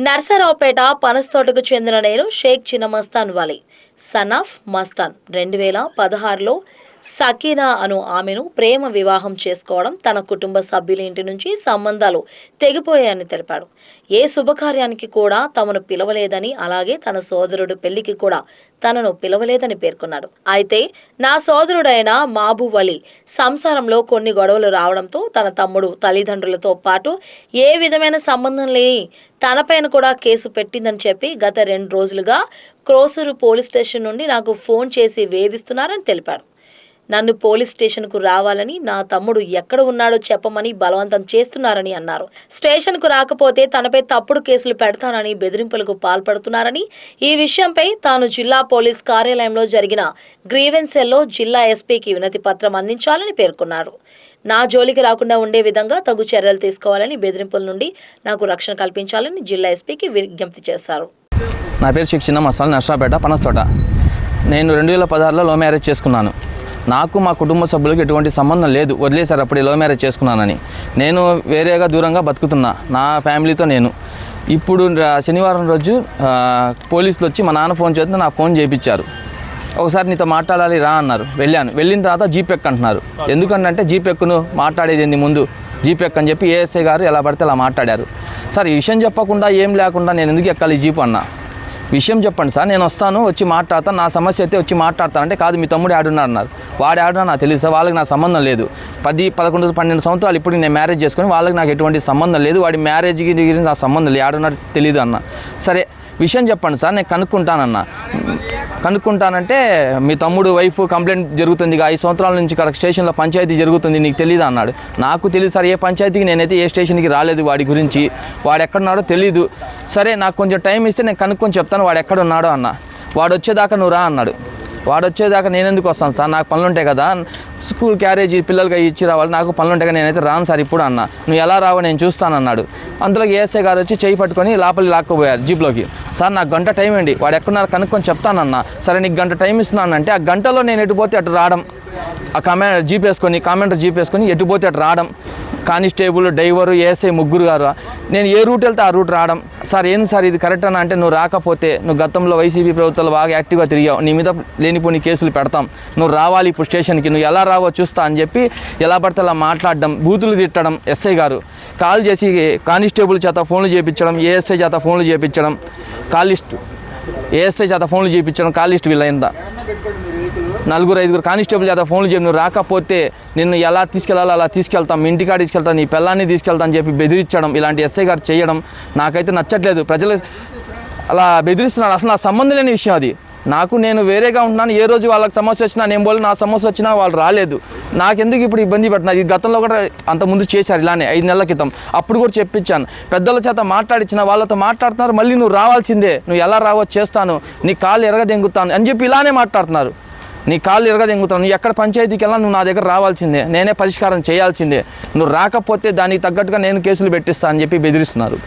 నర్సరావుపేట పనస్తోటకు చెందిన నేను షేక్ చిన్న మస్తాన్ వలి సన్ ఆఫ్ మస్తాన్ 2016లో సకీనా అను ఆమెను ప్రేమ వివాహం చేసుకోవడం, తన కుటుంబ సభ్యుల ఇంటి నుంచి సంబంధాలు తెగిపోయాయని తెలిపాడు. ఏ శుభకార్యానికి కూడా తమను పిలవలేదని, అలాగే తన సోదరుడు పెళ్లికి కూడా తనను పిలవలేదని పేర్కొన్నాడు. అయితే నా సోదరుడైన మహబూబ్ అలీ సంసారంలో కొన్ని గొడవలు రావడంతో తన తమ్ముడు తల్లిదండ్రులతో పాటు ఏ విధమైన సంబంధం లేని తనపైన కూడా కేసు పెట్టిందని చెప్పి గత 2 రోజులుగా క్రోసూరు పోలీస్ స్టేషన్ నుండి నాకు ఫోన్ చేసి వేధిస్తున్నారని తెలిపాడు. నన్ను పోలీస్ స్టేషన్కు రావాలని, నా తమ్ముడు ఎక్కడ ఉన్నాడో చెప్పమని బలవంతం చేస్తున్నారని అన్నారు. స్టేషన్కు రాకపోతే తనపై తప్పుడు కేసులు పెడతానని బెదిరింపులకు పాల్పడుతున్నారని, ఈ విషయంపై తాను జిల్లా పోలీస్ కార్యాలయంలో జరిగిన గ్రీవెన్స్ సెల్లో జిల్లా ఎస్పీకి వినతి పత్రం అందించాలని పేర్కొన్నారు. నా జోలికి రాకుండా ఉండే విధంగా తగు చర్యలు తీసుకోవాలని, బెదిరింపుల నుండి నాకు రక్షణ కల్పించాలని జిల్లా ఎస్పీకి విజ్ఞప్తి చేశారు. నా పేరు షేక్ చిన్న మస్తాన్, నర్సరావుపేట పనస్తోట. నేను 2016లో లవ్ మ్యారేజ్ చేసుకున్నాను. నాకు మా కుటుంబ సభ్యులకు ఎటువంటి సంబంధం లేదు, వదిలేశారు అప్పుడే లవ్ మ్యారేజ్ చేసుకున్నానని. నేను వేరేగా దూరంగా బతుకుతున్నా నా ఫ్యామిలీతో. నేను ఇప్పుడు శనివారం రోజు పోలీసులు వచ్చి మా నాన్న ఫోన్ చేస్తే నా ఫోన్ చేయించారు. ఒకసారి నీతో మాట్లాడాలి రా అన్నారు. వెళ్ళాను. వెళ్ళిన తర్వాత జీపెక్ అంటున్నారు. ఎందుకంటే జీపెక్ను మాట్లాడేది ఏంది, ముందు జీపెక్ అని చెప్పి ఏఎస్ఐ గారు ఎలా పడితే అలా మాట్లాడారు. సార్, ఈ విషయం చెప్పకుండా ఏం లేకుండా నేను ఎందుకు ఎక్కాలి జీపు అన్నా. విషయం చెప్పండి సార్, నేను వస్తాను, వచ్చి మాట్లాడతాను, నా సమస్య అయితే వచ్చి మాట్లాడతానంటే, కాదు మీ తమ్ముడు ఆడున్నారు అన్నారు. వాడు ఆడున్నా నాకు తెలియదు సార్, వాళ్ళకి నా సంబంధం లేదు. 10, 11, 12 సంవత్సరాలు ఇప్పుడు నేను మ్యారేజ్ చేసుకుని వాళ్ళకి నాకు ఎటువంటి సంబంధం లేదు. వాడి మ్యారేజ్కి నా సంబంధం లేదు, ఆడున్నారు తెలియదు అన్న. సరే విషయం చెప్పండి సార్, నేను కనుక్కుంటానన్నా. కనుక్కుంటానంటే మీ తమ్ముడు వైఫ్ కంప్లైంట్ జరుగుతుంది, 5 సంవత్సరాల నుంచి స్టేషన్లో పంచాయతీ జరుగుతుంది, నీకు తెలియదు అన్నాడు. నాకు తెలియదు సార్, ఏ పంచాయతీకి నేనైతే ఏ స్టేషన్కి రాలేదు, వాడి గురించి వాడు ఎక్కడున్నాడో తెలీదు. సరే నాకు కొంచెం టైం ఇస్తే నేను కనుక్కొని చెప్తాను వాడు ఎక్కడున్నాడో అన్న. వాడు వచ్చేదాకా నువ్వు రా అన్నాడు. వాడు వచ్చేదాకా నేను ఎందుకు వస్తాను సార్, నాకు పనులు ఉంటాయి కదా, స్కూల్ క్యారేజీ పిల్లలకి ఇచ్చి రావాలి, నాకు పనులు ఉంటాయి కదా, నేనైతే రాను సార్ ఇప్పుడు అన్న. నువ్వు ఎలా రావో నేను చూస్తానన్నాడు. అందులోకి ఏఎస్ఐ గారు వచ్చి చేయి పట్టుకొని లోపలికి లాక్కుపోయారు జీప్లోకి. సార్ నాకు గంట టైం అండి, వాడు ఎక్కడున్నారు కనుక్కొని చెప్తానన్నా. సరే నీకు గంట టైం ఇస్తున్నానంటే ఆ గంటలో నేను ఎటుపోతే అటు రావడం, ఆ కామెంటర్ జీప్ వేసుకొని ఎటుపోతే అటు రావడం, కానిస్టేబుల్, డ్రైవరు, ఏఎస్ఐ ముగ్గురు గారు, నేను ఏ రూట్ వెళ్తే ఆ రూట్ రావడం. సార్ ఏంది సార్ ఇది కరెక్ట్ అని అంటే, నువ్వు రాకపోతే నువ్వు గతంలో వైసీపీ ప్రభుత్వాలు బాగా యాక్టివ్గా తిరిగావు, నీ మీద లేనిపోని కేసులు పెడతాం, నువ్వు రావాలి ఇప్పుడు స్టేషన్కి, నువ్వు ఎలా రావో చూస్తా అని చెప్పి ఎలా పడితే అలా మాట్లాడడం, బూతులు తిట్టడం. ఎస్ఐ గారు కాల్ చేసి కానిస్టేబుల్ చేత ఫోన్లు చేయించడం, ఏఎస్ఐ చేత ఫోన్లు చేయించడం, ఏఎస్ఐ చేత ఫోన్లు చేయించడం, కాల్ లిస్ట్ వీళ్ళైందా 4-5 కానిస్టేబుల్ చేత ఫోన్లు చెప్పి నువ్వు రాకపోతే నిన్ను ఎలా తీసుకెళ్ళాలో అలా తీసుకెళ్తాం, మీ ఇంటికాడ తీసుకెళ్తాను, నీ పిల్లాన్ని తీసుకెళ్తా అని చెప్పి బెదిరించడం, ఇలాంటి ఎస్ఐ గారు చేయడం నాకైతే నచ్చట్లేదు. ప్రజలు అలా బెదిరిస్తున్నారు, అసలు నా సంబంధం లేని విషయం అది. నేను వేరేగా ఉంటున్నాను, ఏ రోజు వాళ్ళకి సమస్య వచ్చినా నేను పోలే, నా సమస్య వచ్చినా వాళ్ళు రాలేదు, నాకెందుకు ఇప్పుడు ఇబ్బంది పెడుతున్నారు. ఈ గతంలో కూడా అంతకుముందు చేశారు ఇలానే 5 నెలల క్రితం, అప్పుడు కూడా చెప్పించాను. పెద్దల చేత మాట్లాడించిన వాళ్ళతో మాట్లాడుతున్నారు, మళ్ళీ నువ్వు రావాల్సిందే, నువ్వు ఎలా రావో చేస్తాను, నీ కాళ్ళు ఎరగదెంగుతాను అని చెప్పి ఇలానే మాట్లాడుతున్నారు. నీ కాళ్ళు ఎరగదెంగుతాను, నువ్వు ఎక్కడ పంచాయతీకి వెళ్ళినా నువ్వు నా దగ్గర రావాల్సిందే, నేనే పరిష్కారం చేయాల్సిందే, నువ్వు రాకపోతే దానికి తగ్గట్టుగా నేను కేసులు పెట్టిస్తాను అని చెప్పి బెదిరిస్తున్నారు.